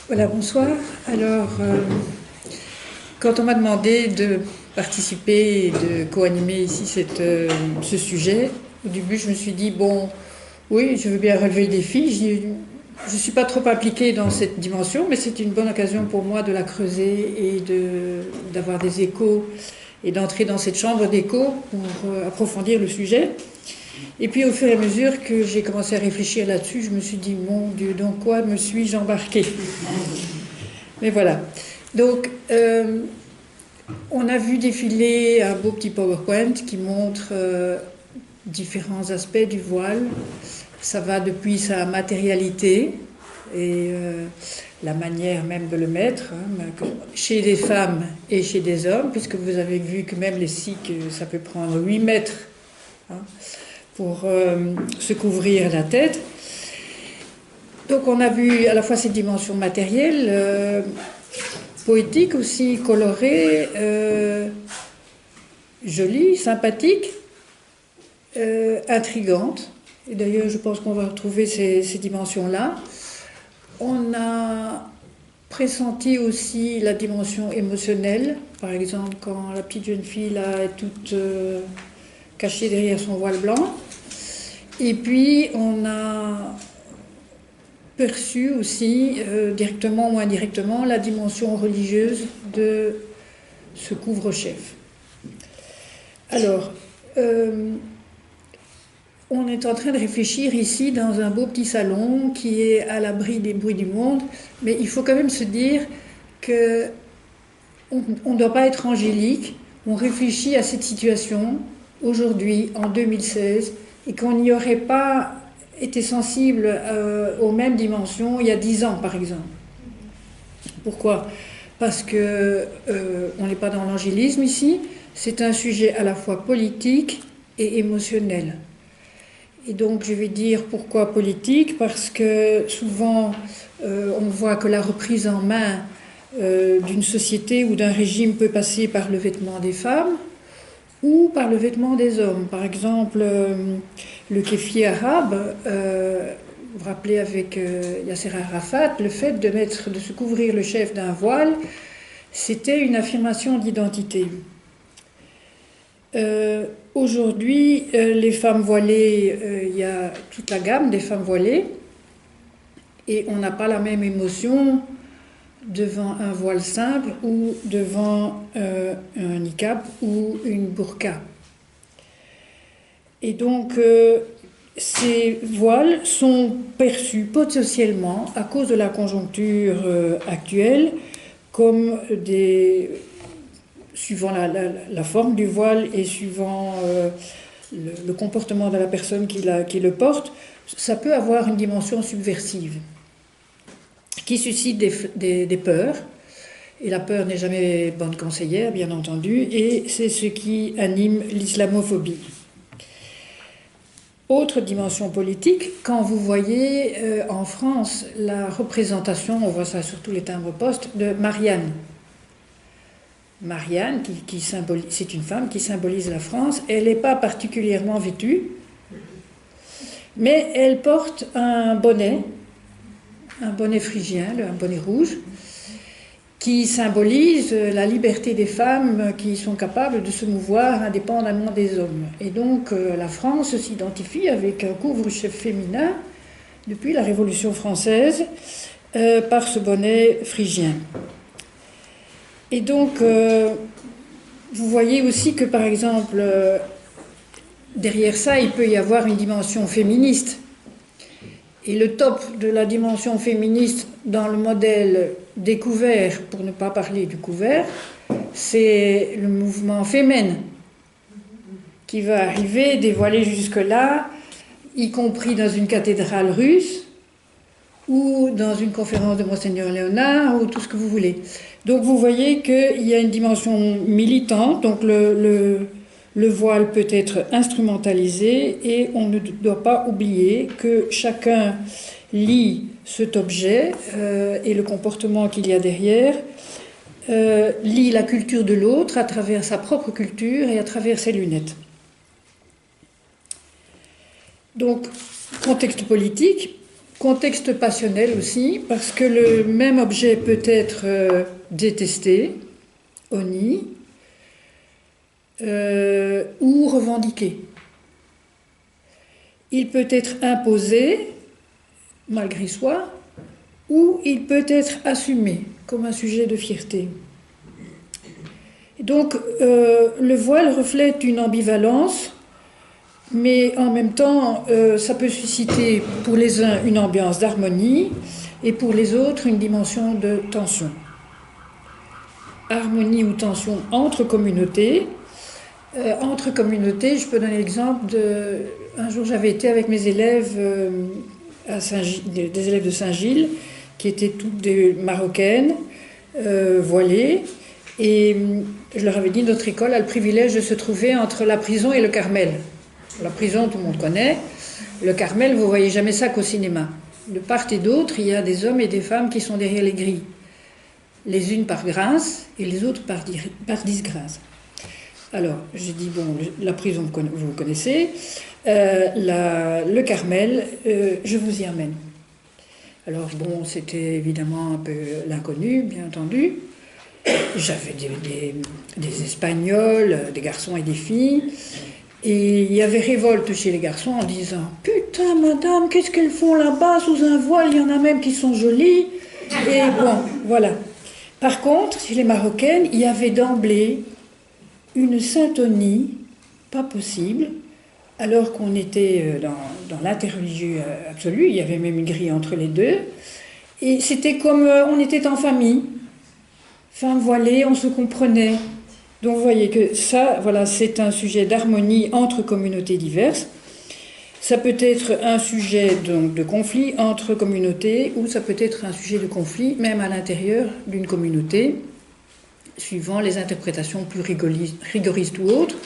Voilà, bonsoir. Alors, quand on m'a demandé de participer et de co-animer ici ce sujet, au début, je me suis dit, bon, oui, je veux bien relever le défi. Je ne suis pas trop impliquée dans cette dimension, mais c'est une bonne occasion pour moi de la creuser et d'avoir des échos et d'entrer dans cette chambre d'écho pour approfondir le sujet. Et puis, au fur et à mesure que j'ai commencé à réfléchir là-dessus, je me suis dit, mon Dieu, dans quoi me suis-je embarquée? Mais voilà. Donc, on a vu défiler un beau petit PowerPoint qui montre différents aspects du voile. Ça va depuis sa matérialité et la manière même de le mettre, chez des femmes et chez des hommes, puisque vous avez vu que même les cycles, ça peut prendre 8 mètres pour se couvrir la tête. Donc on a vu à la fois cette dimension matérielle, poétique aussi, colorée, jolie, sympathique, intrigante. Et d'ailleurs, je pense qu'on va retrouver ces dimensions-là. On a pressenti aussi la dimension émotionnelle. Par exemple, quand la petite jeune fille là, est toute cachée derrière son voile blanc. Et puis, on a perçu aussi, directement ou indirectement, la dimension religieuse de ce couvre-chef. Alors, on est en train de réfléchir ici dans un beau petit salon qui est à l'abri des bruits du monde, mais il faut quand même se dire que on ne doit pas être angélique. On réfléchit à cette situation aujourd'hui, en 2016, et qu'on n'y aurait pas été sensible aux mêmes dimensions il y a 10 ans, par exemple. Pourquoi ? Parce que on n'est pas dans l'angélisme ici. C'est un sujet à la fois politique et émotionnel. Et donc je vais dire pourquoi politique, parce que souvent on voit que la reprise en main d'une société ou d'un régime peut passer par le vêtement des femmes ou par le vêtement des hommes. Par exemple, le kéfier arabe, vous vous rappelez avec Yasser Arafat, le fait de se couvrir le chef d'un voile, c'était une affirmation d'identité. Aujourd'hui, les femmes voilées, il y a toute la gamme des femmes voilées, et on n'a pas la même émotion devant un voile simple ou devant un niqab ou une burqa. Et donc, ces voiles sont perçus potentiellement, à cause de la conjoncture actuelle, comme suivant la forme du voile et suivant le comportement de la personne qui le porte, ça peut avoir une dimension subversive qui suscite des peurs. Et la peur n'est jamais bonne conseillère, bien entendu, et c'est ce qui anime l'islamophobie. Autre dimension politique, quand vous voyez en France la représentation, on voit ça sur tous les timbres-poste, de Marianne. Marianne, c'est une femme qui symbolise la France. Elle n'est pas particulièrement vêtue, mais elle porte un bonnet phrygien, un bonnet rouge, qui symbolise la liberté des femmes qui sont capables de se mouvoir indépendamment des hommes. Et donc la France s'identifie avec un couvre-chef féminin depuis la Révolution française par ce bonnet phrygien. Et donc vous voyez aussi que par exemple derrière ça il peut y avoir une dimension féministe. Et le top de la dimension féministe dans le modèle découvert, pour ne pas parler du couvert, c'est le mouvement Femen qui va arriver dévoilé jusque-là, y compris dans une cathédrale russe ou dans une conférence de Monseigneur Léonard ou tout ce que vous voulez. Donc vous voyez qu'il y a une dimension militante, donc le voile peut être instrumentalisé et on ne doit pas oublier que chacun lit cet objet et le comportement qu'il y a derrière, lit la culture de l'autre à travers sa propre culture et à travers ses lunettes. Donc, contexte politique, Contexte passionnel aussi, parce que le même objet peut être détesté, honni, ou revendiqué. Il peut être imposé, malgré soi, ou il peut être assumé comme un sujet de fierté. Donc, le voile reflète une ambivalence, mais en même temps, ça peut susciter pour les uns une ambiance d'harmonie et pour les autres une dimension de tension. Harmonie ou tension entre communautés. Entre communautés, je peux donner l'exemple de... Un jour, j'avais été avec mes élèves, des élèves de Saint-Gilles, qui étaient toutes des Marocaines, voilées, et je leur avais dit, notre école a le privilège de se trouver entre la prison et le Carmel. La prison, tout le monde connaît. Le Carmel, vous ne voyez jamais ça qu'au cinéma. De part et d'autre, il y a des hommes et des femmes qui sont derrière les grilles. Les unes par grâce et les autres par disgrâce. Alors, j'ai dit, bon, la prison, vous connaissez. Le Carmel, je vous y amène. Alors, bon, c'était évidemment un peu l'inconnu, bien entendu. J'avais des Espagnols, des garçons et des filles. Et il y avait révolte chez les garçons en disant « Putain, madame, qu'est-ce qu'elles font là-bas sous un voile? Il y en a même qui sont jolies. » Et bon, voilà. Par contre, chez les Marocaines, il y avait d'emblée une syntonie pas possible, alors qu'on était dans l'interreligieux absolu. Il y avait même une grille entre les deux. Et c'était comme on était en famille. Femmes voilées, on se comprenait. Donc vous voyez que ça, voilà, c'est un sujet d'harmonie entre communautés diverses. Ça peut être un sujet donc, de conflit entre communautés, ou ça peut être un sujet de conflit même à l'intérieur d'une communauté, suivant les interprétations plus rigoristes ou autres,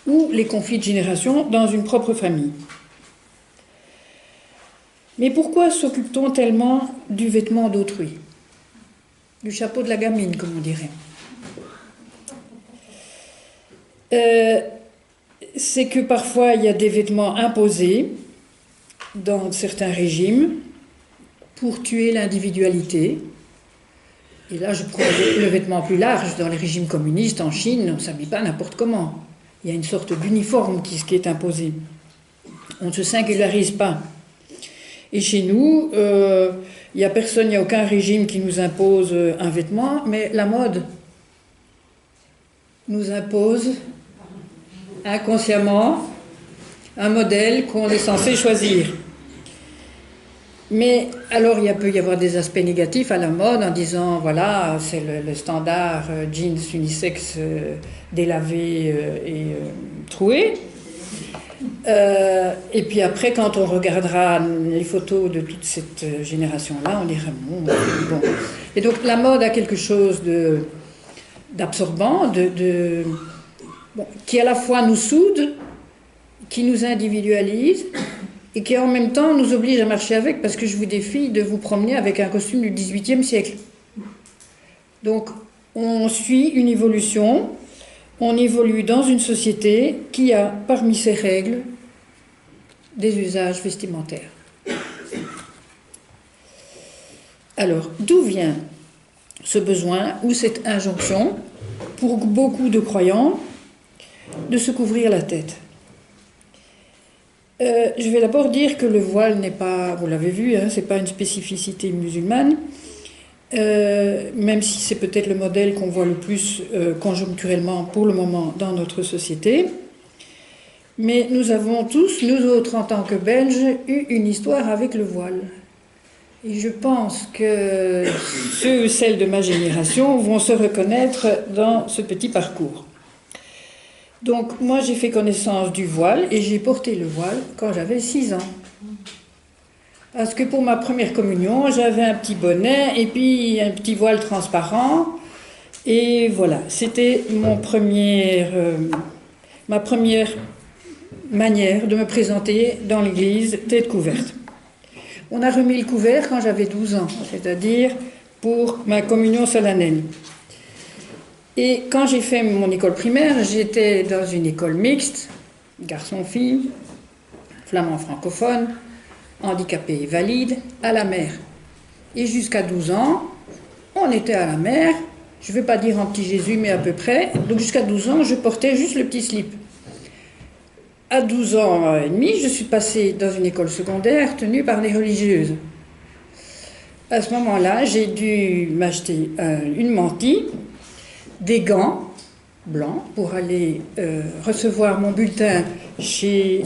ou les conflits de génération dans une propre famille. Mais pourquoi s'occupe-t-on tellement du vêtement d'autrui? Du chapeau de la gamine, comme on dirait. C'est que parfois il y a des vêtements imposés dans certains régimes pour tuer l'individualité. Et là, je prends le vêtement plus large. Dans les régimes communistes, en Chine, on ne s'habille pas n'importe comment. Il y a une sorte d'uniforme qui est imposé. On ne se singularise pas. Et chez nous, il n'y a personne, il n'y a aucun régime qui nous impose un vêtement, mais la mode nous impose inconsciemment un modèle qu'on est censé choisir. Mais alors il peut y avoir des aspects négatifs à la mode en disant voilà, c'est le standard jeans unisexe délavé et troué. Et puis après, quand on regardera les photos de toute cette génération-là, on dira bon. Et donc la mode a quelque chose d'absorbant, qui à la fois nous soude, qui nous individualise et qui en même temps nous oblige à marcher avec, parce que je vous défie de vous promener avec un costume du XVIIIe siècle. Donc on suit une évolution, on évolue dans une société qui a parmi ses règles des usages vestimentaires. Alors d'où vient ce besoin ou cette injonction pour beaucoup de croyants de se couvrir la tête? Je vais d'abord dire que le voile n'est pas, vous l'avez vu, c'est pas une spécificité musulmane, même si c'est peut-être le modèle qu'on voit le plus conjoncturellement pour le moment dans notre société. Mais nous avons tous, nous autres en tant que Belges, eu une histoire avec le voile. Et je pense que ceux ou celles de ma génération vont se reconnaître dans ce petit parcours. Donc moi j'ai fait connaissance du voile et j'ai porté le voile quand j'avais 6 ans. Parce que pour ma première communion, j'avais un petit bonnet et puis un petit voile transparent. Et voilà, c'était ma première manière de me présenter dans l'église, tête couverte. On a remis le couvert quand j'avais 12 ans, c'est-à-dire pour ma communion solennelle. Et quand j'ai fait mon école primaire, j'étais dans une école mixte, garçon-fille, flamand francophone, handicapé, valide, à la mer. Et jusqu'à 12 ans, on était à la mer, je ne vais pas dire en petit Jésus, mais à peu près. Donc jusqu'à 12 ans, je portais juste le petit slip. À 12 ans et demi, je suis passée dans une école secondaire tenue par des religieuses. À ce moment-là, j'ai dû m'acheter une mantille, des gants blancs pour aller recevoir mon bulletin chez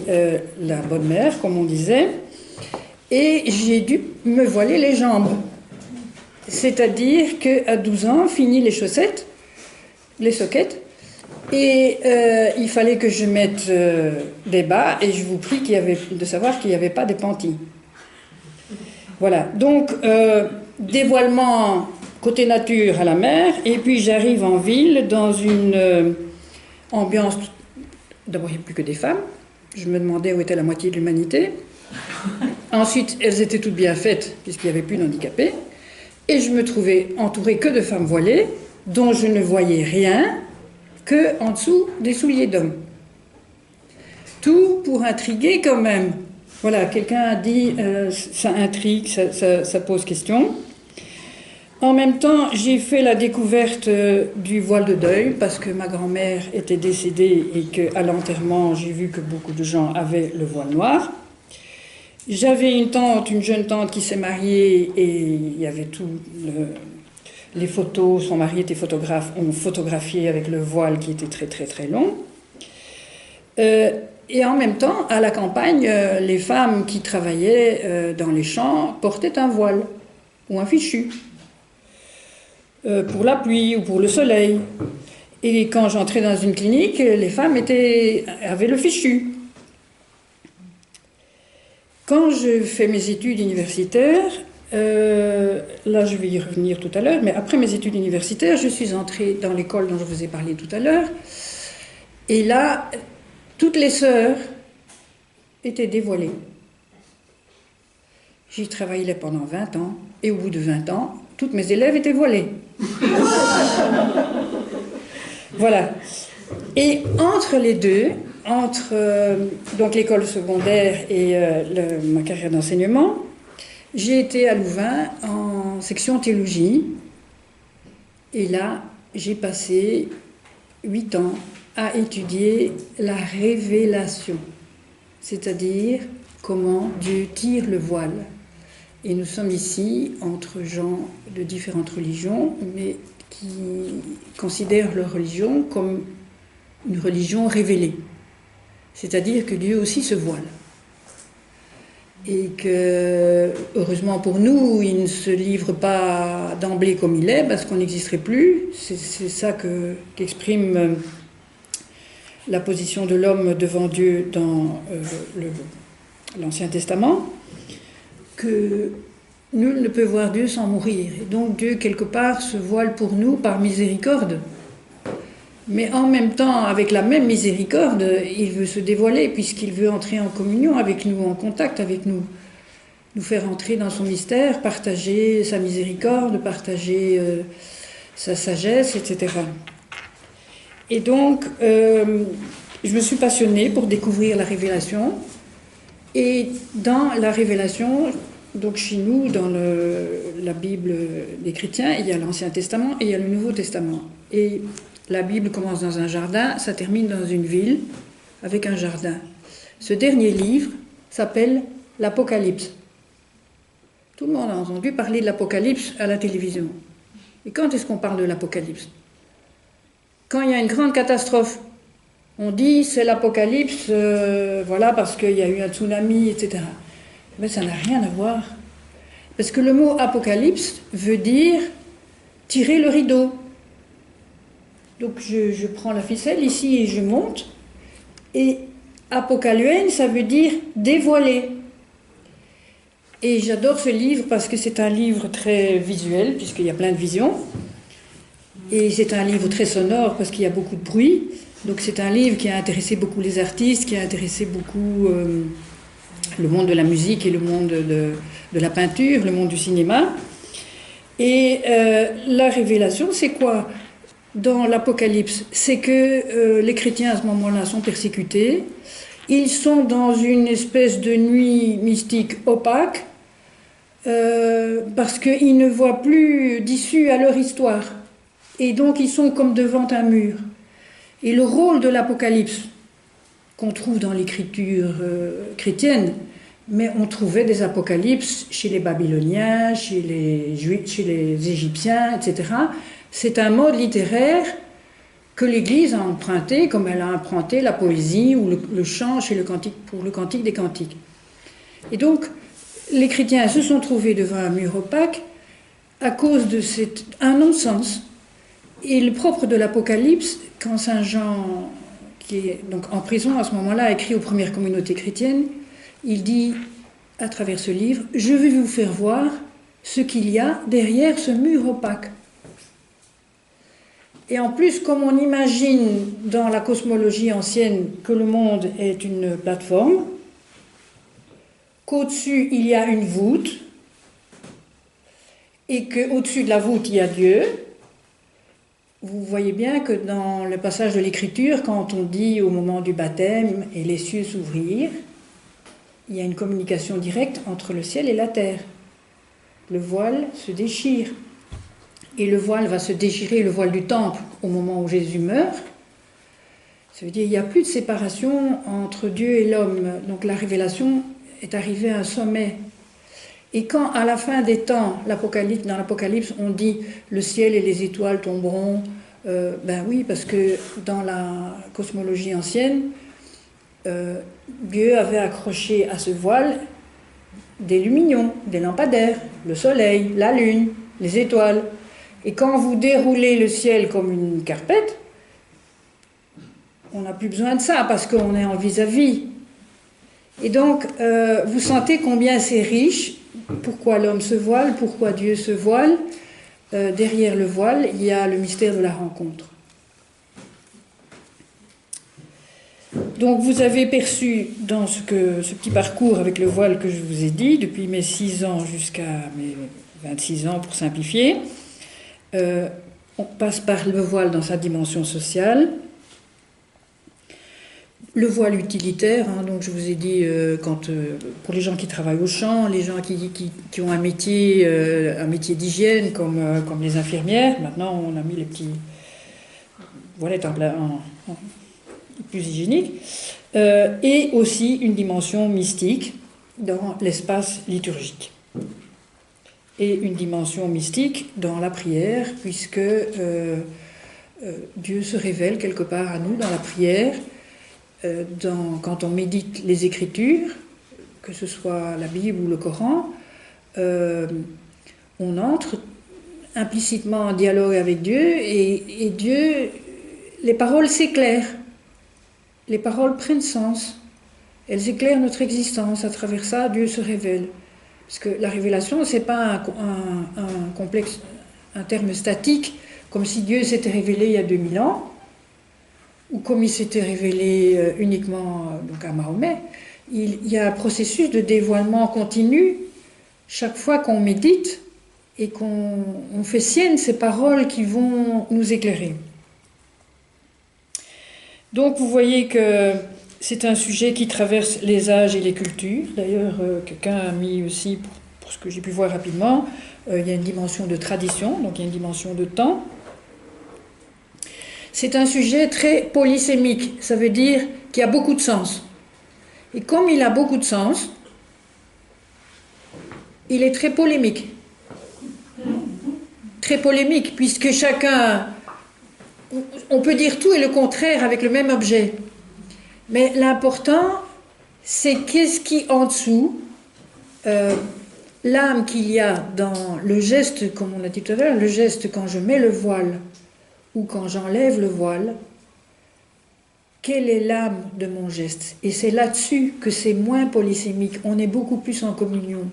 la bonne mère, comme on disait, et j'ai dû me voiler les jambes. C'est-à-dire qu'à 12 ans, fini les chaussettes, les soquettes, et il fallait que je mette des bas, et je vous prie de savoir qu'il n'y avait pas des panties. Voilà, donc dévoilement côté nature à la mer, et puis j'arrive en ville dans une ambiance. D'abord, il n'y a plus que des femmes. Je me demandais où était la moitié de l'humanité. Ensuite, elles étaient toutes bien faites, puisqu'il n'y avait plus d'handicapés. Et je me trouvais entourée que de femmes voilées, dont je ne voyais rien que en dessous des souliers d'hommes. Tout pour intriguer quand même. Voilà, quelqu'un a dit ça intrigue, ça pose question. En même temps, j'ai fait la découverte du voile de deuil parce que ma grand-mère était décédée et qu'à l'enterrement, j'ai vu que beaucoup de gens avaient le voile noir. J'avais une jeune tante qui s'est mariée et il y avait les photos, son mari était photographe, on photographiait avec le voile qui était très très très long. Et en même temps, à la campagne, les femmes qui travaillaient dans les champs portaient un voile ou un fichu pour la pluie ou pour le soleil. Et quand j'entrais dans une clinique, les femmes avaient le fichu. Quand je fais mes études universitaires, là je vais y revenir tout à l'heure, mais après mes études universitaires, je suis entrée dans l'école dont je vous ai parlé tout à l'heure, et là, toutes les sœurs étaient dévoilées. J'y travaillais pendant 20 ans, et au bout de 20 ans, toutes mes élèves étaient voilées. Voilà. Et entre les deux, donc l'école secondaire et ma carrière d'enseignement, j'ai été à Louvain en section théologie. Et là, j'ai passé 8 ans à étudier la révélation, c'est-à-dire comment Dieu tire le voile. Et nous sommes ici entre gens de différentes religions, mais qui considèrent leur religion comme une religion révélée. C'est-à-dire que Dieu aussi se voile. Et que, heureusement pour nous, il ne se livre pas d'emblée comme il est, parce qu'on n'existerait plus. C'est ça qu'exprime la position de l'homme devant Dieu dans l'Ancien Testament, que nul ne peut voir Dieu sans mourir. Et donc Dieu, quelque part, se voile pour nous par miséricorde. Mais en même temps, avec la même miséricorde, il veut se dévoiler puisqu'il veut entrer en communion avec nous, en contact avec nous, nous faire entrer dans son mystère, partager sa miséricorde, partager sa sagesse, etc. Et donc, je me suis passionnée pour découvrir la révélation. Et dans la révélation, donc chez nous, dans la Bible des chrétiens, il y a l'Ancien Testament et il y a le Nouveau Testament. Et la Bible commence dans un jardin, ça termine dans une ville avec un jardin. Ce dernier livre s'appelle l'Apocalypse. Tout le monde a entendu parler de l'Apocalypse à la télévision. Et quand est-ce qu'on parle de l'Apocalypse? Quand il y a une grande catastrophe. On dit c'est l'Apocalypse, voilà, parce qu'il y a eu un tsunami, etc. Mais ça n'a rien à voir. Parce que le mot Apocalypse veut dire tirer le rideau. Donc je prends la ficelle ici et je monte. Et apocalypse, ça veut dire dévoiler. Et j'adore ce livre parce que c'est un livre très visuel, puisqu'il y a plein de visions. Et c'est un livre très sonore parce qu'il y a beaucoup de bruit. Donc c'est un livre qui a intéressé beaucoup les artistes, qui a intéressé beaucoup le monde de la musique et le monde de la peinture, le monde du cinéma. Et la révélation, c'est quoi? Dans l'Apocalypse, c'est que les chrétiens à ce moment-là sont persécutés. Ils sont dans une espèce de nuit mystique opaque parce qu'ils ne voient plus d'issue à leur histoire. Et donc ils sont comme devant un mur. Et le rôle de l'Apocalypse, qu'on trouve dans l'écriture chrétienne, mais on trouvait des apocalypses chez les Babyloniens, chez les Juifs, chez les Égyptiens, etc. C'est un mode littéraire que l'Église a emprunté, comme elle a emprunté la poésie ou le chant pour le Cantique des Cantiques. Et donc, les chrétiens se sont trouvés devant un mur opaque à cause de un non-sens. Et le propre de l'Apocalypse, quand Saint Jean, qui est donc en prison à ce moment-là, a écrit aux premières communautés chrétiennes, il dit à travers ce livre, « Je vais vous faire voir ce qu'il y a derrière ce mur opaque. » Et en plus, comme on imagine dans la cosmologie ancienne que le monde est une plateforme, qu'au-dessus il y a une voûte, et qu'au-dessus de la voûte il y a Dieu, vous voyez bien que dans le passage de l'Écriture, quand on dit au moment du baptême et les cieux s'ouvrirent, il y a une communication directe entre le ciel et la terre. Le voile se déchire. Et le voile va se déchirer, le voile du temple, au moment où Jésus meurt. Ça veut dire qu'il n'y a plus de séparation entre Dieu et l'homme. Donc la révélation est arrivée à un sommet. Et quand, à la fin des temps, dans l'Apocalypse, on dit « le ciel et les étoiles tomberont », ben oui, parce que dans la cosmologie ancienne, Dieu avait accroché à ce voile des lumignons, des lampadaires, le soleil, la lune, les étoiles. Et quand vous déroulez le ciel comme une carpette, on n'a plus besoin de ça parce qu'on est en vis-à-vis. Et donc, vous sentez combien c'est riche. Pourquoi l'homme se voile, pourquoi Dieu se voile. Derrière le voile, il y a le mystère de la rencontre. Donc vous avez perçu dans ce petit parcours avec le voile que je vous ai dit, depuis mes 6 ans jusqu'à mes 26 ans pour simplifier, on passe par le voile dans sa dimension sociale, le voile utilitaire, hein, donc je vous ai dit, pour les gens qui travaillent au champ, les gens qui ont un métier d'hygiène comme les infirmières, maintenant on a mis les petits voilettes plus hygiéniques, et aussi une dimension mystique dans l'espace liturgique. Et une dimension mystique dans la prière, puisque Dieu se révèle quelque part à nous dans la prière, quand on médite les Écritures, que ce soit la Bible ou le Coran, on entre implicitement en dialogue avec Dieu, et Dieu, les paroles s'éclairent, les paroles prennent sens, elles éclairent notre existence, à travers ça Dieu se révèle. Parce que la révélation, ce n'est pas un terme statique, comme si Dieu s'était révélé il y a 2000 ans, ou comme il s'était révélé uniquement donc à Mahomet. Il y a un processus de dévoilement continu chaque fois qu'on médite et qu'on fait sienne ces paroles qui vont nous éclairer. Donc vous voyez que c'est un sujet qui traverse les âges et les cultures. D'ailleurs, quelqu'un a mis aussi, pour ce que j'ai pu voir rapidement, il y a une dimension de tradition, donc il y a une dimension de temps. C'est un sujet très polysémique, ça veut dire qu'il y a beaucoup de sens. Et comme il a beaucoup de sens, il est très polémique. Très polémique, puisque chacun... On peut dire tout et le contraire avec le même objet. Mais l'important, c'est qu'est-ce qui, en dessous, l'âme qu'il y a dans le geste, comme on a dit tout à l'heure, le geste quand je mets le voile ou quand j'enlève le voile, quelle est l'âme de mon geste? Et c'est là-dessus que c'est moins polysémique, on est beaucoup plus en communion.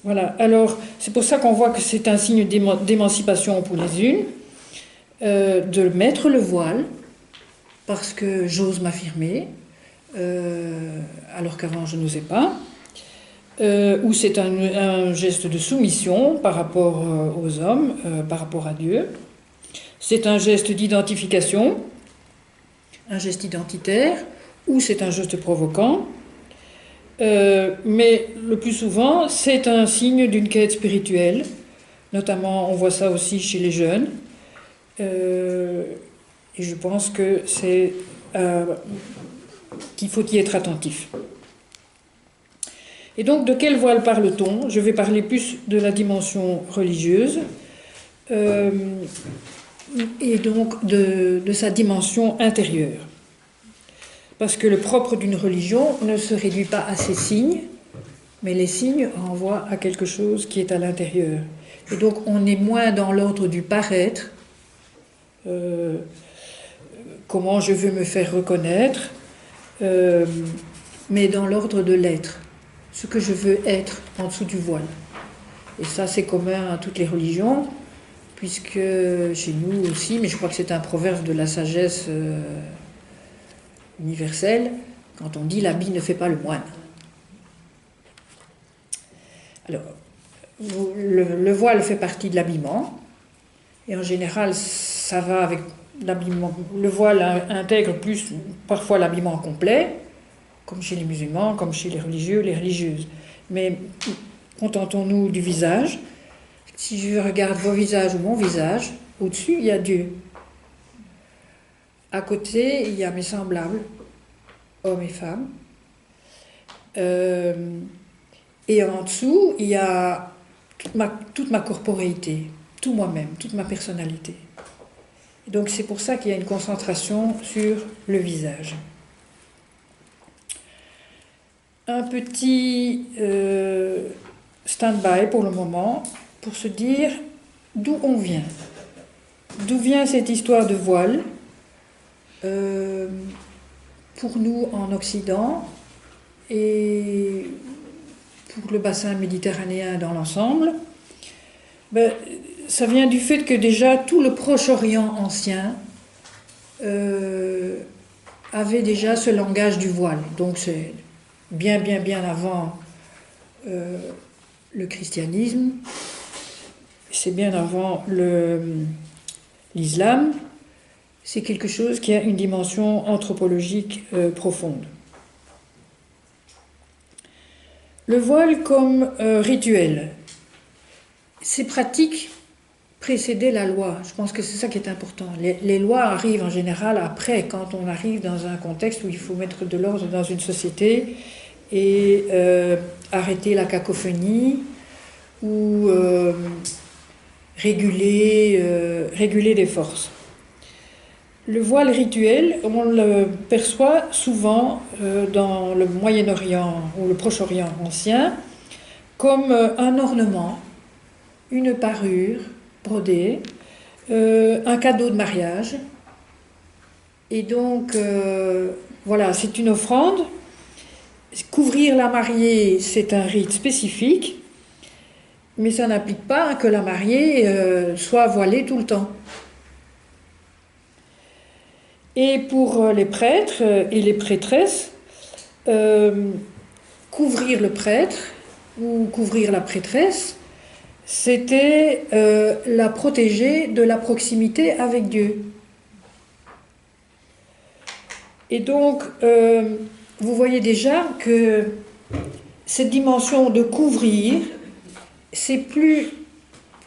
Voilà, alors c'est pour ça qu'on voit que c'est un signe d'émancipation pour les unes, de mettre le voile, parce que j'ose m'affirmer, alors qu'avant je n'osais pas, ou c'est un geste de soumission par rapport aux hommes, par rapport à Dieu. C'est un geste d'identification, un geste identitaire ou c'est un geste provoquant. Mais le plus souvent, c'est un signe d'une quête spirituelle. Notamment, on voit ça aussi chez les jeunes. Et je pense que c'est qu'il faut y être attentif. Et donc, de quel voile parle-t-on? Je vais parler plus de la dimension religieuse et donc de sa dimension intérieure. Parce que le propre d'une religion ne se réduit pas à ses signes, mais les signes renvoient à quelque chose qui est à l'intérieur. Et donc, on est moins dans l'ordre du paraître, comment je veux me faire reconnaître, mais dans l'ordre de l'être, ce que je veux être en dessous du voile. Et ça, c'est commun à toutes les religions, puisque chez nous aussi, mais je crois que c'est un proverbe de la sagesse universelle, quand on dit l'habit ne fait pas le moine. Alors, le voile fait partie de l'habillement, et en général, ça va avec l'habillement. Le voile intègre plus parfois l'habillement complet, comme chez les musulmans, comme chez les religieux, les religieuses. Mais contentons-nous du visage. Si je regarde vos visages ou mon visage, au-dessus, il y a Dieu. À côté, il y a mes semblables, hommes et femmes. Et en dessous, il y a toute ma corporéité, tout moi-même, toute ma personnalité. Et donc c'est pour ça qu'il y a une concentration sur le visage. Un petit stand-by pour le moment, pour se dire d'où on vient. D'où vient cette histoire de voile pour nous en Occident et pour le bassin méditerranéen dans l'ensemble? Ça vient du fait que déjà tout le Proche-Orient ancien avait déjà ce langage du voile. Donc c'est bien avant le christianisme, c'est bien avant l'islam. C'est quelque chose qui a une dimension anthropologique profonde. Le voile comme rituel. Ces pratiques précédaient la loi. Je pense que c'est ça qui est important. Les lois arrivent en général après, quand on arrive dans un contexte où il faut mettre de l'ordre dans une société et arrêter la cacophonie ou réguler des forces. Le voile rituel, on le perçoit souvent dans le Moyen-Orient ou le Proche-Orient ancien comme un ornement, une parure brodée, un cadeau de mariage. Et donc, voilà, c'est une offrande. Couvrir la mariée, c'est un rite spécifique, mais ça n'implique pas que la mariée soit voilée tout le temps. Et pour les prêtres et les prêtresses, couvrir le prêtre ou couvrir la prêtresse, c'était la protéger de la proximité avec Dieu. Et donc, vous voyez déjà que cette dimension de couvrir, c'est plus,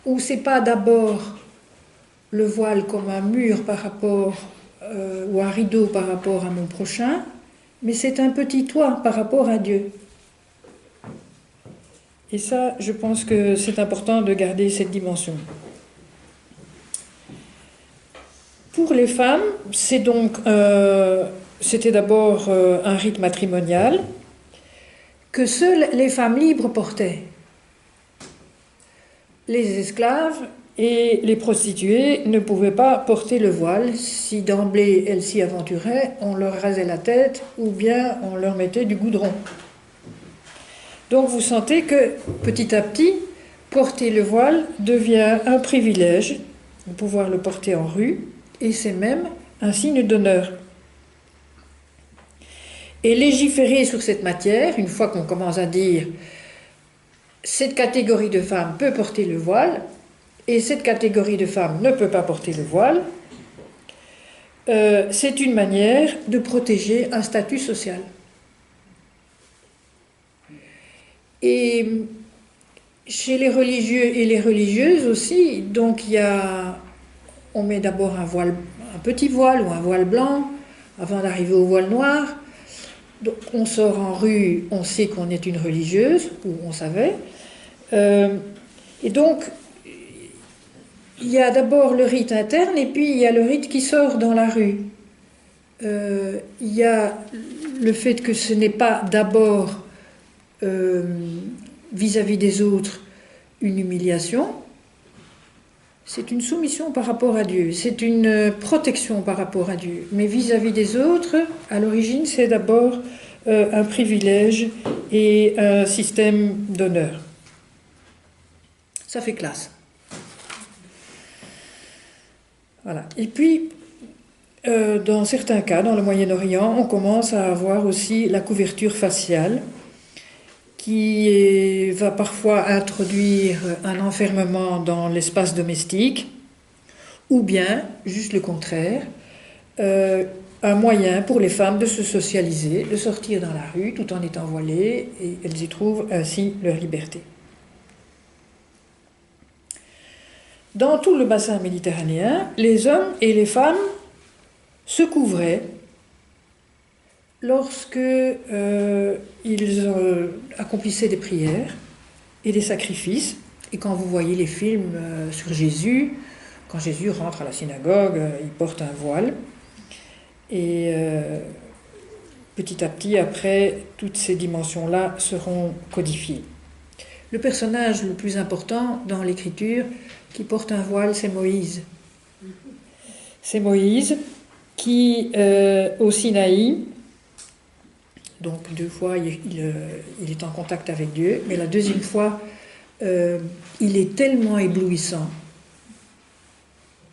ou c'est pas d'abord le voile comme un mur par rapport ou un rideau par rapport à mon prochain, mais c'est un petit toit par rapport à Dieu. Et ça, je pense que c'est important de garder cette dimension. Pour les femmes, c'était d'abord un rite matrimonial que seules les femmes libres portaient. Les esclaves et les prostituées ne pouvaient pas porter le voile. Si d'emblée elles s'y aventuraient, on leur rasait la tête ou bien on leur mettait du goudron. Donc vous sentez que petit à petit, porter le voile devient un privilège, de pouvoir le porter en rue, et c'est même un signe d'honneur. Et légiférer sur cette matière, une fois qu'on commence à dire cette catégorie de femmes peut porter le voile et cette catégorie de femmes ne peut pas porter le voile, c'est une manière de protéger un statut social. Et chez les religieux et les religieuses aussi, donc on met d'abord un petit voile ou un voile blanc avant d'arriver au voile noir. Donc on sort en rue, on sait qu'on est une religieuse, ou on savait. Et donc, il y a d'abord le rite interne et puis il y a le rite qui sort dans la rue. Il y a le fait que ce n'est pas d'abord vis-à-vis des autres une humiliation, c'est une soumission par rapport à Dieu, c'est une protection par rapport à Dieu. Mais vis-à-vis des autres, à l'origine, c'est d'abord un privilège et un système d'honneur. Ça fait classe. Voilà. Et puis, dans certains cas, dans le Moyen-Orient, on commence à avoir aussi la couverture faciale qui va parfois introduire un enfermement dans l'espace domestique, ou bien, juste le contraire, un moyen pour les femmes de se socialiser, de sortir dans la rue tout en étant voilées, et elles y trouvent ainsi leur liberté. Dans tout le bassin méditerranéen, les hommes et les femmes se couvraient lorsque ils accomplissaient des prières et des sacrifices. Et quand vous voyez les films sur Jésus, quand Jésus rentre à la synagogue, il porte un voile. Et petit à petit, après, toutes ces dimensions-là seront codifiées. Le personnage le plus important dans l'écriture qui porte un voile, c'est Moïse. C'est Moïse qui, au Sinaï, donc 2 fois, il est en contact avec Dieu, mais la deuxième fois, il est tellement éblouissant,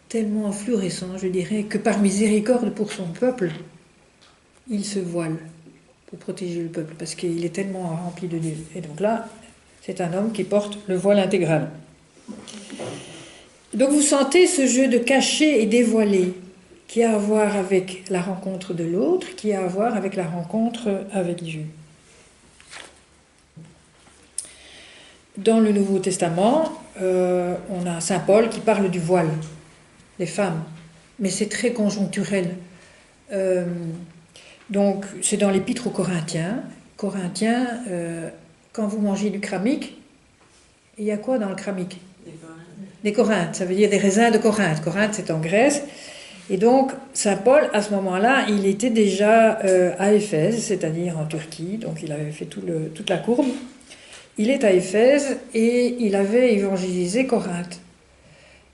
tellement fluorescent, je dirais, que par miséricorde pour son peuple, il se voile pour protéger le peuple, parce qu'il est tellement rempli de Dieu. Et donc là, c'est un homme qui porte le voile intégral. Donc vous sentez ce jeu de cacher et dévoiler qui a à voir avec la rencontre de l'autre, qui a à voir avec la rencontre avec Dieu. Dans le Nouveau Testament, on a Saint Paul qui parle du voile, les femmes, mais c'est très conjoncturel. Donc c'est dans l'Épître aux Corinthiens. Corinthiens, quand vous mangez du cramique, il y a quoi dans le cramique ? Des Corinthes, ça veut dire des raisins de Corinthe. Corinthe, c'est en Grèce. Et donc, Saint Paul, à ce moment-là, il était déjà à Éphèse, c'est-à-dire en Turquie, donc il avait fait toute la courbe. Il est à Éphèse et il avait évangélisé Corinthe.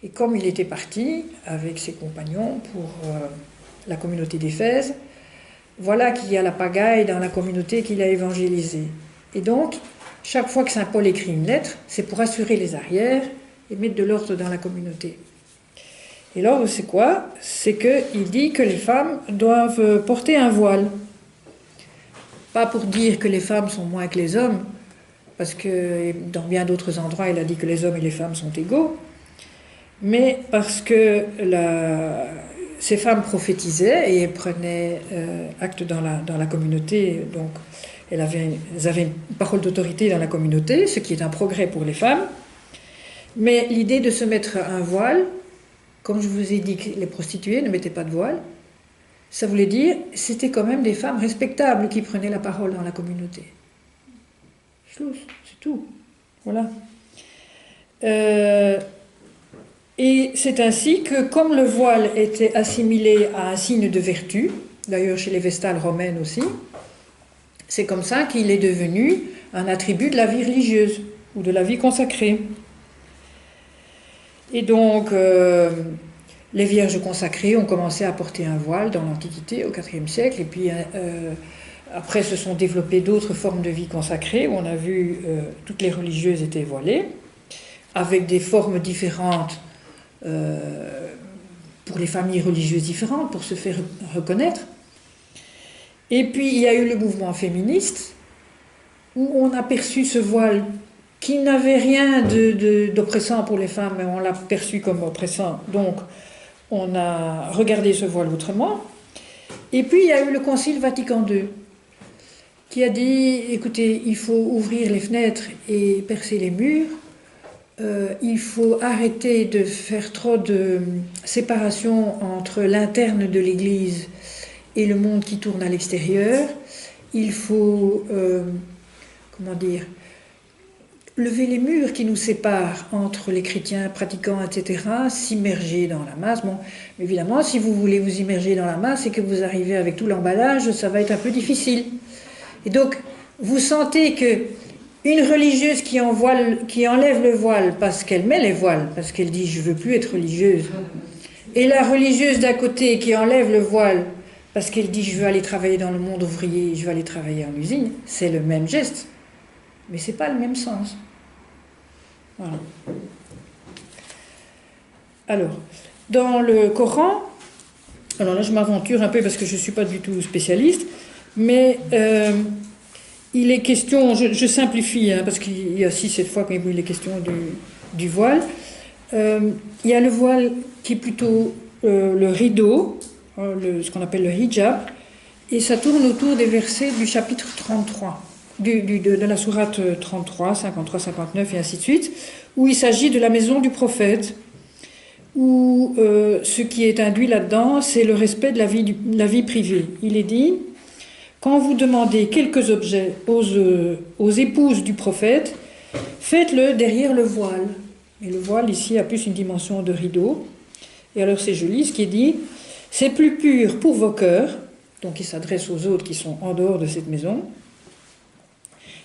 Et comme il était parti avec ses compagnons pour la communauté d'Éphèse, voilà qu'il y a la pagaille dans la communauté qu'il a évangélisée. Et donc, chaque fois que Saint Paul écrit une lettre, c'est pour assurer les arrières et mettre de l'ordre dans la communauté. Et l'ordre, c'est quoi ? C'est qu'il dit que les femmes doivent porter un voile. Pas pour dire que les femmes sont moins que les hommes, parce que dans bien d'autres endroits, il a dit que les hommes et les femmes sont égaux, mais parce que ces femmes prophétisaient et prenaient acte dans la communauté, donc elles avaient une parole d'autorité dans la communauté, ce qui est un progrès pour les femmes. Mais l'idée de se mettre un voile, comme je vous ai dit que les prostituées ne mettaient pas de voile, ça voulait dire que c'était quand même des femmes respectables qui prenaient la parole dans la communauté. C'est tout. Voilà. Et c'est ainsi que, comme le voile était assimilé à un signe de vertu, d'ailleurs chez les Vestales romaines aussi, c'est comme ça qu'il est devenu un attribut de la vie religieuse ou de la vie consacrée. Et donc, les vierges consacrées ont commencé à porter un voile dans l'Antiquité, au IVe siècle, et puis après se sont développées d'autres formes de vie consacrée, où on a vu toutes les religieuses étaient voilées, avec des formes différentes pour les familles religieuses différentes, pour se faire reconnaître. Et puis, il y a eu le mouvement féministe, où on a perçu ce voile qui n'avait rien d'oppressant pour les femmes, mais on l'a perçu comme oppressant. Donc, on a regardé ce voile autrement. Et puis il y a eu le Concile Vatican II qui a dit, écoutez, il faut ouvrir les fenêtres et percer les murs, il faut arrêter de faire trop de séparation entre l'interne de l'Église et le monde qui tourne à l'extérieur, il faut, comment dire, lever les murs qui nous séparent entre les chrétiens pratiquants, etc., s'immerger dans la masse. Bon, évidemment, si vous voulez vous immerger dans la masse et que vous arrivez avec tout l'emballage, ça va être un peu difficile. Et donc, vous sentez que une religieuse qui enlève le voile parce qu'elle met les voiles, parce qu'elle dit « je veux plus être religieuse », et la religieuse d'à côté qui enlève le voile parce qu'elle dit « je veux aller travailler dans le monde ouvrier, je veux aller travailler en usine », c'est le même geste, mais c'est pas le même sens. Voilà. Alors, dans le Coran, alors là je m'aventure un peu parce que je ne suis pas du tout spécialiste, mais il est question, je simplifie, hein, parce qu'il y a 6-7 fois quand il est question du voile. Il y a le voile qui est plutôt le rideau, ce qu'on appelle le hijab, et ça tourne autour des versets du chapitre 33, de la sourate 33, 53, 59 et ainsi de suite, où il s'agit de la maison du prophète, où ce qui est induit là-dedans, c'est le respect de la vie privée. Il est dit, quand vous demandez quelques objets aux épouses du prophète, faites-le derrière le voile. Et le voile ici a plus une dimension de rideau. Et alors c'est joli ce qui est dit, c'est plus pur pour vos cœurs, donc il s'adresse aux autres qui sont en dehors de cette maison,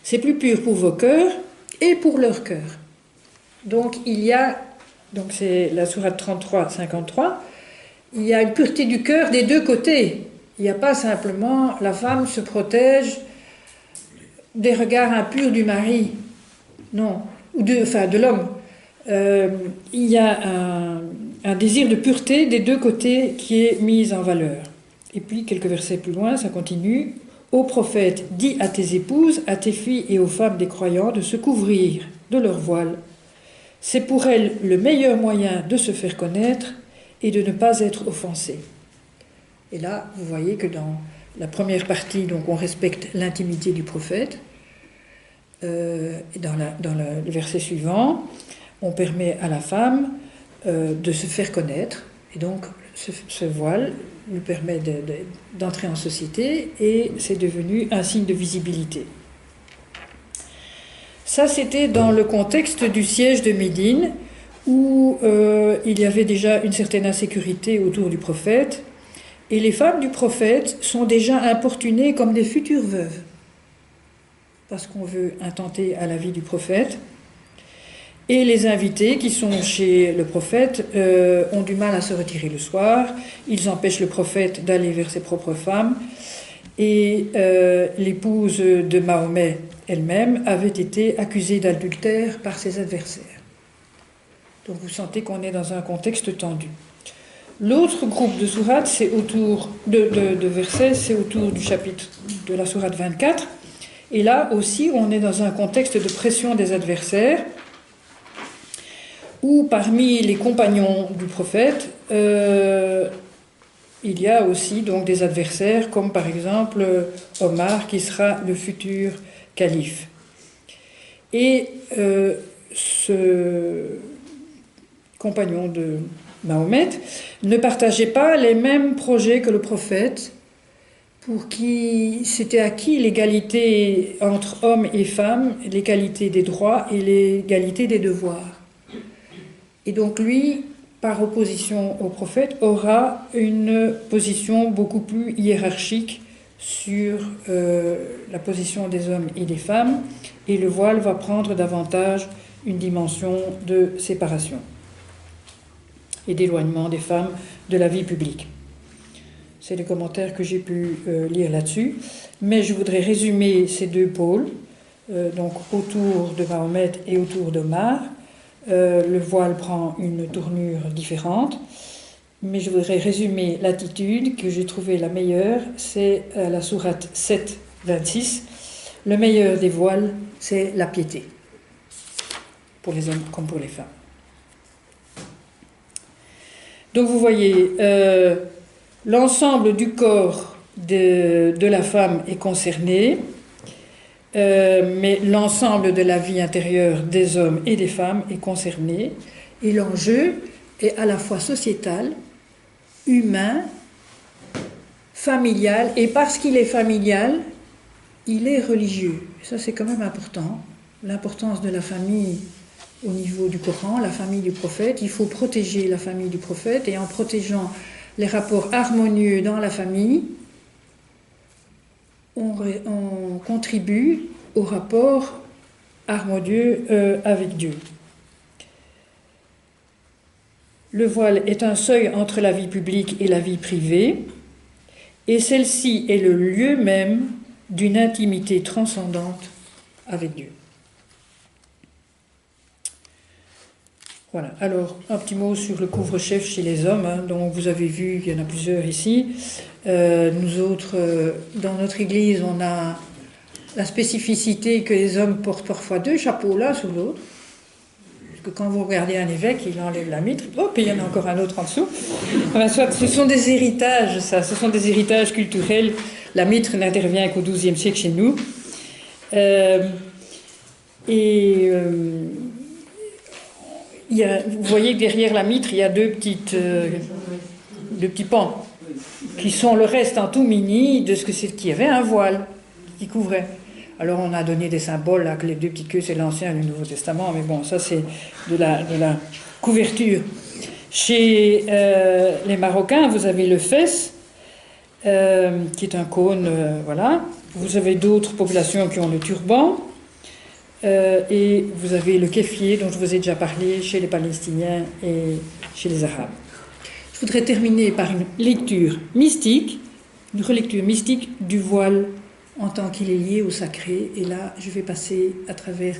c'est plus pur pour vos cœurs et pour leur cœur. Donc il y a, donc c'est la sourate 33, 53, il y a une pureté du cœur des deux côtés. Il n'y a pas simplement la femme se protège des regards impurs du mari, non, ou de l'homme. Il y a un désir de pureté des deux côtés qui est mis en valeur. Et puis quelques versets plus loin, ça continue. Ô prophète, dis à tes épouses, à tes filles et aux femmes des croyants de se couvrir de leur voile. C'est pour elles le meilleur moyen de se faire connaître et de ne pas être offensées. Et là, vous voyez que dans la première partie, donc, on respecte l'intimité du prophète. Et dans le verset suivant, on permet à la femme de se faire connaître. Et donc, ce voile lui permet d'entrer en société et c'est devenu un signe de visibilité. Ça, c'était dans le contexte du siège de Médine, où il y avait déjà une certaine insécurité autour du prophète. Et les femmes du prophète sont déjà importunées comme des futures veuves, parce qu'on veut intenter à la vie du prophète. Et les invités qui sont chez le prophète ont du mal à se retirer le soir. Ils empêchent le prophète d'aller vers ses propres femmes. Et l'épouse de Mahomet elle-même avait été accusée d'adultère par ses adversaires. Donc vous sentez qu'on est dans un contexte tendu. L'autre groupe de sourates, c'est autour de versets, c'est autour du chapitre de la sourate 24. Et là aussi, on est dans un contexte de pression des adversaires, où parmi les compagnons du prophète, il y a aussi donc des adversaires, comme par exemple Omar, qui sera le futur calife. Et ce compagnon de Mahomet ne partageait pas les mêmes projets que le prophète, pour qui s'était acquis l'égalité entre hommes et femmes, l'égalité des droits et l'égalité des devoirs. Et donc lui, par opposition au prophète, aura une position beaucoup plus hiérarchique sur la position des hommes et des femmes, et le voile va prendre davantage une dimension de séparation et d'éloignement des femmes de la vie publique. C'est les commentaires que j'ai pu lire là-dessus, mais je voudrais résumer ces deux pôles, donc autour de Mahomet et autour d'Omar. Le voile prend une tournure différente, mais je voudrais résumer l'attitude que j'ai trouvée la meilleure, c'est la sourate 7, 26. Le meilleur des voiles, c'est la piété, pour les hommes comme pour les femmes. Donc vous voyez, l'ensemble du corps de la femme est concerné, mais l'ensemble de la vie intérieure des hommes et des femmes est concerné, et l'enjeu est à la fois sociétal, humain, familial, et parce qu'il est familial, il est religieux. Et ça, c'est quand même important. L'importance de la famille au niveau du Coran, la famille du prophète. Il faut protéger la famille du prophète, et en protégeant les rapports harmonieux dans la famille, on contribue au rapport harmonieux avec Dieu. Le voile est un seuil entre la vie publique et la vie privée, et celle-ci est le lieu même d'une intimité transcendante avec Dieu. Voilà, alors un petit mot sur le couvre-chef chez les hommes, hein. Donc vous avez vu, il y en a plusieurs ici. Nous autres, dans notre église, on a la spécificité que les hommes portent parfois 2 chapeaux l'un sous l'autre. Que quand vous regardez un évêque, il enlève la mitre, hop, et il y en a encore un autre en dessous. Enfin, soit, ce sont des héritages, ça, ce sont des héritages culturels. La mitre n'intervient qu'au XIIe siècle chez nous. Vous voyez que derrière la mitre, il y a deux petits pans, qui sont le reste en tout mini de ce que c'est qu'il y avait un voile qui couvrait. Alors on a donné des symboles, là, que les 2 petites queues, c'est l'Ancien et le Nouveau Testament, mais bon, ça c'est de la couverture. Chez les Marocains, vous avez le fès, qui est un cône, voilà. Vous avez d'autres populations qui ont le turban, et vous avez le kéfier, dont je vous ai déjà parlé, chez les Palestiniens et chez les Arabes. Je voudrais terminer par une lecture mystique, une relecture mystique du voile en tant qu'il est lié au sacré. Et là, je vais passer à travers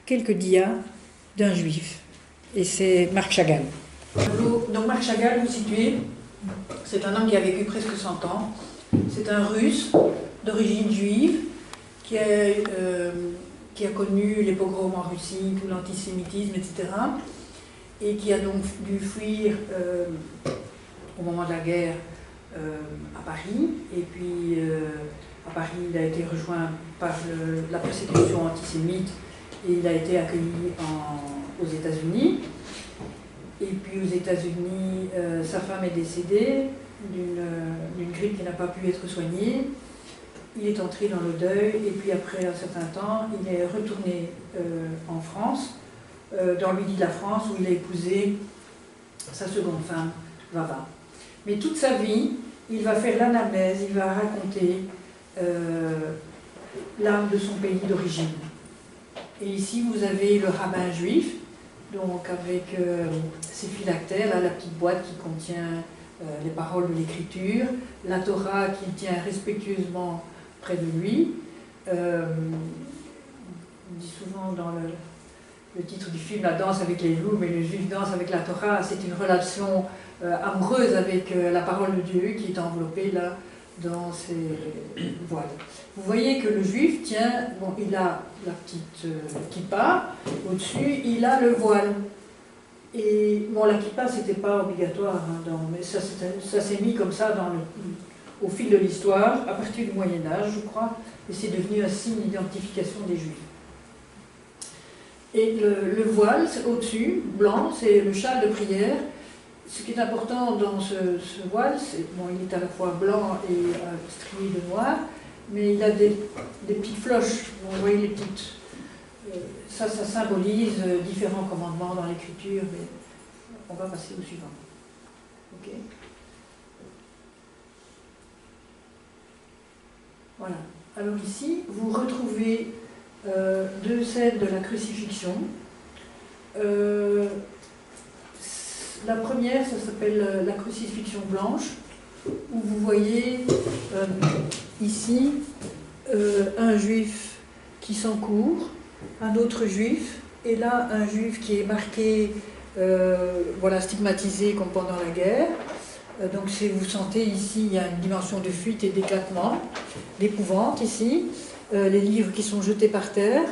quelques dias d'un juif. Et c'est Marc Chagall. Donc Marc Chagall, vous situez, c'est un homme qui a vécu presque 100 ans. C'est un Russe d'origine juive qui a connu les pogroms en Russie, tout l'antisémitisme, etc. Et qui a donc dû fuir au moment de la guerre à Paris. Et puis à Paris, il a été rejoint par la persécution antisémite et il a été accueilli aux États-Unis. Et puis aux États-Unis, sa femme est décédée d'une grippe qui n'a pas pu être soignée. Il est entré dans le deuil et puis après un certain temps, il est retourné en France, dans le midi de la France, où il a épousé sa seconde femme, Vava. Mais toute sa vie, il va faire l'anamnèse, il va raconter l'âme de son pays d'origine. Et ici, vous avez le rabbin juif, donc avec ses phylactères, là, la petite boîte qui contient les paroles de l'Écriture, la Torah qu'il tient respectueusement près de lui. On dit souvent dans le titre du film, La danse avec les loups, mais le juif danse avec la Torah, c'est une relation amoureuse avec la parole de Dieu qui est enveloppée là dans ses voiles. Vous voyez que le juif tient, bon, il a la petite kippa, au-dessus il a le voile. Et bon, la kippa c'était pas obligatoire, hein, mais ça s'est mis comme ça au fil de l'histoire, à partir du Moyen-Âge, je crois, et c'est devenu un signe d'identification des Juifs. Et le voile, au-dessus, blanc, c'est le châle de prière. Ce qui est important dans ce voile, bon, il est à la fois blanc et strié de noir, mais il a des petites floches. Vous voyez les petites... ça symbolise différents commandements dans l'Écriture, mais on va passer au suivant. Ok ? Voilà. Alors ici, vous retrouvez 2 scènes de la crucifixion. La première, ça s'appelle la crucifixion blanche, où vous voyez ici un juif qui s'encourt, un autre juif, et là un juif qui est marqué, voilà, stigmatisé comme pendant la guerre. Donc vous sentez ici, il y a une dimension de fuite et d'éclatement, d'épouvante ici. Les livres qui sont jetés par terre,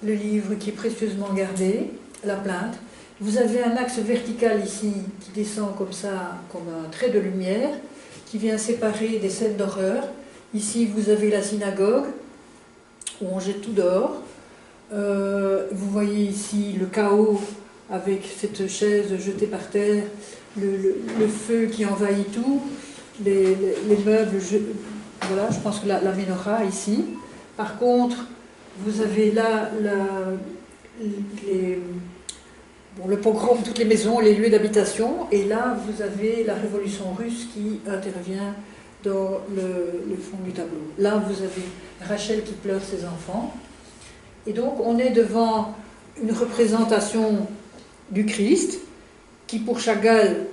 le livre qui est précieusement gardé, la plainte. Vous avez un axe vertical ici qui descend comme ça, comme un trait de lumière, qui vient séparer des scènes d'horreur. Ici, vous avez la synagogue, où on jette tout dehors. Vous voyez ici le chaos avec cette chaise jetée par terre, le feu qui envahit tout, les meubles, voilà, je pense que la menorah ici. Par contre, vous avez là le pogrom, toutes les maisons, les lieux d'habitation, et là vous avez la révolution russe qui intervient dans le fond du tableau. Là vous avez Rachel qui pleure ses enfants, et donc on est devant une représentation du Christ qui pour Chagall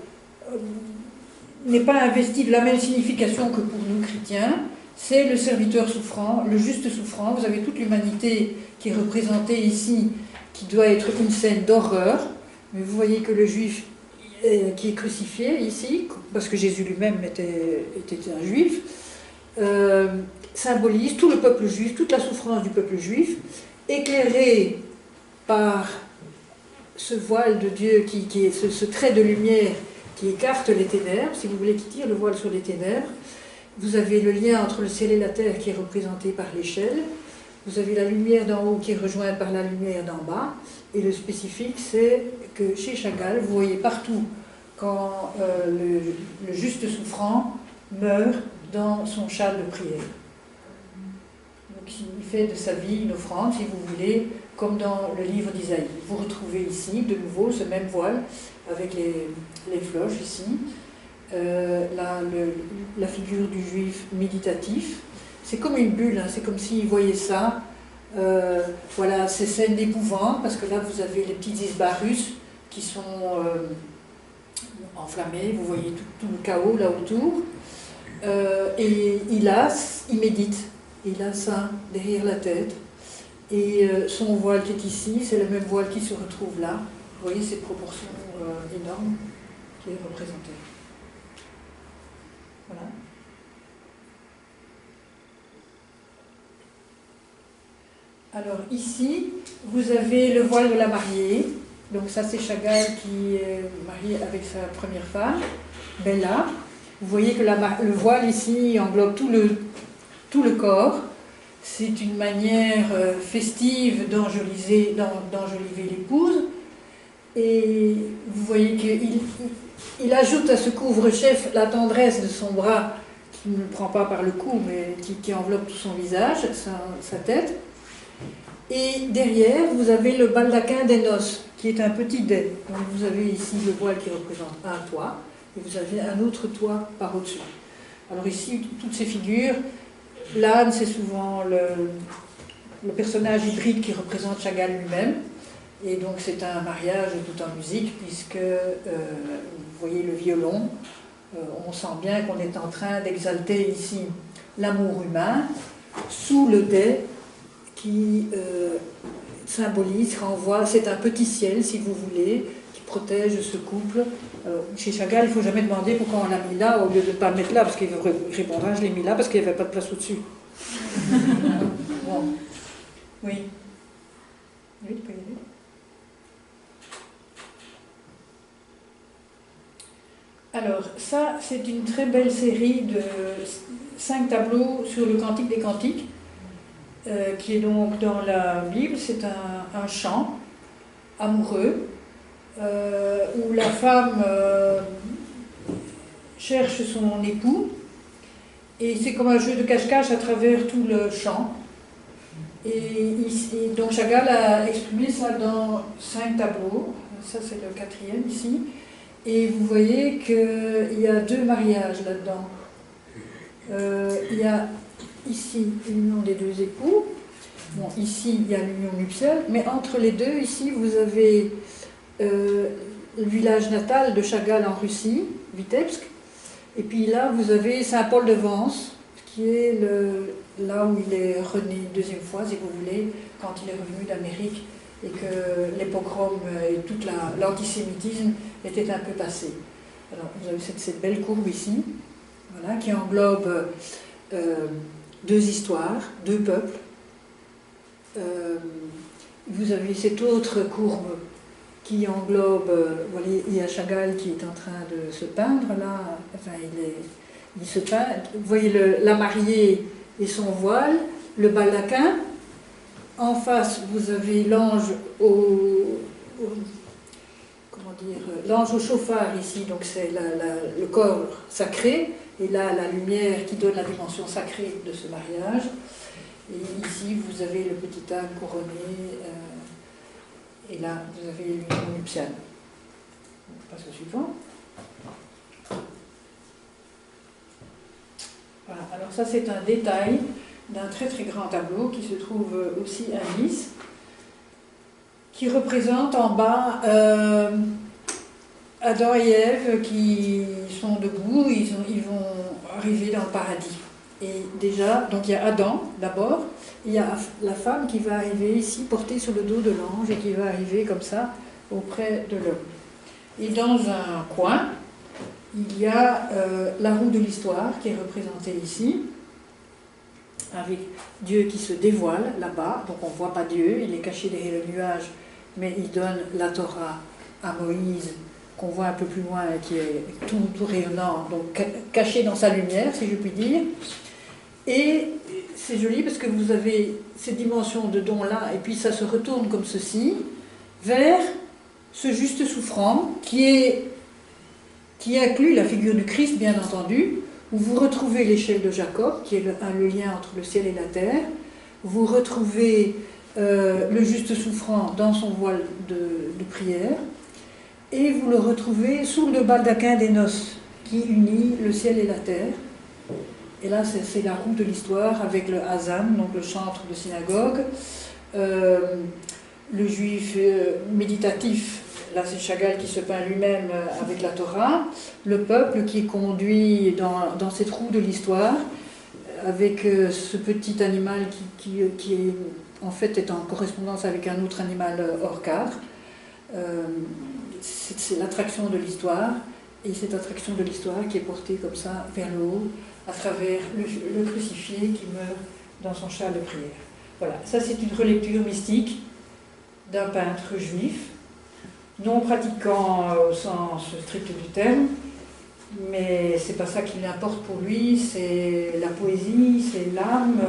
n'est pas investi de la même signification que pour nous chrétiens. C'est le serviteur souffrant, le juste souffrant. Vous avez toute l'humanité qui est représentée ici, qui doit être une scène d'horreur. Mais vous voyez que le juif qui est crucifié ici, parce que Jésus lui-même était un juif, symbolise tout le peuple juif, toute la souffrance du peuple juif, éclairé par ce voile de Dieu, qui est ce trait de lumière qui écarte les ténèbres, si vous voulez, qui tire le voile sur les ténèbres. Vous avez le lien entre le ciel et la terre qui est représenté par l'échelle. Vous avez la lumière d'en haut qui est rejointe par la lumière d'en bas. Et le spécifique, c'est que chez Chagall, vous voyez partout quand le juste souffrant meurt dans son châle de prière. Donc il fait de sa vie une offrande, si vous voulez, comme dans le livre d'Isaïe. Vous retrouvez ici, de nouveau, ce même voile avec les cloches ici. La figure du juif méditatif. C'est comme une bulle, hein, c'est comme s'il voyait ça. Voilà, ces scènes d'épouvante, parce que là vous avez les petits isbas russes qui sont enflammés, vous voyez tout le chaos là autour. Et il médite, il a ça derrière la tête. Et son voile qui est ici, c'est le même voile qui se retrouve là. Vous voyez cette proportion énorme qui est représentée. Voilà. Alors ici, vous avez le voile de la mariée. Donc ça c'est Chagall qui est marié avec sa première femme, Bella. Vous voyez que le voile ici englobe tout le corps. C'est une manière festive d'enjoliver l'épouse. Et vous voyez qu'il ajoute à ce couvre-chef la tendresse de son bras, qui ne le prend pas par le cou, mais qui enveloppe tout son visage, sa tête. Et derrière, vous avez le baldaquin des noces, qui est un petit dais. Donc vous avez ici le voile qui représente un toit, et vous avez un autre toit par au-dessus. Alors ici, toutes ces figures, l'âne, c'est souvent le personnage hybride qui représente Chagall lui-même. Et donc c'est un mariage tout en musique, puisque vous voyez le violon, on sent bien qu'on est en train d'exalter ici l'amour humain, sous le dais qui symbolise, renvoie, c'est un petit ciel si vous voulez, qui protège ce couple. Chez Chagall, il ne faut jamais demander pourquoi on l'a mis là, au lieu de ne pas le mettre là, parce qu'il répondra, je l'ai mis là parce qu'il n'y avait pas de place au-dessus. Bon. Oui. Oui, tu peux y aller. Alors, ça, c'est une très belle série de 5 tableaux sur le Cantique des Cantiques, qui est donc dans la Bible. C'est un chant amoureux, où la femme cherche son époux, et c'est comme un jeu de cache-cache à travers tout le chant. Et donc Chagall a exprimé ça dans 5 tableaux. Ça, c'est le 4e ici. Et vous voyez qu'il y a 2 mariages là-dedans. Il y a ici l'union des 2 époux. Bon, ici, il y a l'union nuptiale. Mais entre les deux, ici, vous avez le village natal de Chagall en Russie, Vitebsk. Et puis là, vous avez Saint-Paul-de-Vence, qui est là où il est rené une deuxième fois, si vous voulez, quand il est revenu d'Amérique et que les pogroms et tout l'antisémitisme étaient un peu passés. Alors, vous avez cette belle courbe ici, voilà, qui englobe 2 histoires, 2 peuples. Vous avez cette autre courbe qui englobe, voilà, il y a Chagall qui est en train de se peindre là, enfin il se peint, vous voyez la mariée et son voile, le baldaquin, en face vous avez l'ange comment dire, l'ange au chauffard ici, donc c'est le corps sacré, et là la lumière qui donne la dimension sacrée de ce mariage, et ici vous avez le petit âne couronné, et là vous avez l'union nuptiale. On passe au suivant. Voilà, alors ça c'est un détail d'un très très grand tableau qui se trouve aussi à Nice, qui représente en bas Adam et Ève qui sont debout, ils vont arriver dans le paradis. Et déjà, donc il y a Adam d'abord, il y a la femme qui va arriver ici, portée sur le dos de l'ange, et qui va arriver comme ça auprès de l'homme. Et dans un coin, il y a la roue de l'histoire qui est représentée ici, avec Dieu qui se dévoile là-bas, donc on ne voit pas Dieu, il est caché derrière le nuage, mais il donne la Torah à Moïse, qu'on voit un peu plus loin, qui est tout rayonnant, donc caché dans sa lumière, si je puis dire. Et c'est joli parce que vous avez ces dimensions de don-là, et puis ça se retourne comme ceci, vers ce juste souffrant, qui inclut la figure du Christ, bien entendu, où vous retrouvez l'échelle de Jacob, qui est le lien entre le ciel et la terre. Vous retrouvez le juste souffrant dans son voile de prière, et vous le retrouvez sous le baldaquin des noces, qui unit le ciel et la terre. Et là, c'est la roue de l'histoire avec le Hazan, donc le chantre de synagogue, le juif méditatif. Là, c'est Chagall qui se peint lui-même avec la Torah. Le peuple qui est conduit dans cette roue de l'histoire, avec ce petit animal qui est, en fait est en correspondance avec un autre animal hors cadre. C'est l'attraction de l'histoire, et cette attraction de l'histoire qui est portée comme ça vers le haut, à travers le crucifié qui meurt dans son char de prière. Voilà, ça c'est une relecture mystique d'un peintre juif, non pratiquant au sens strict du terme, mais c'est pas ça qui l'importe pour lui, c'est la poésie, c'est l'âme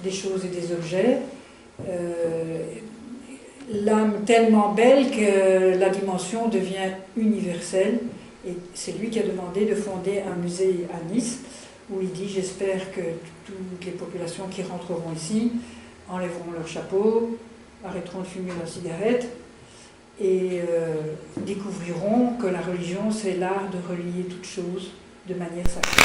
des choses et des objets, l'âme tellement belle que la dimension devient universelle, et c'est lui qui a demandé de fonder un musée à Nice, où il dit « J'espère que toutes les populations qui rentreront ici enlèveront leur chapeau, arrêteront de fumer leurs cigarettes, et découvriront que la religion, c'est l'art de relier toutes choses de manière sacrée. »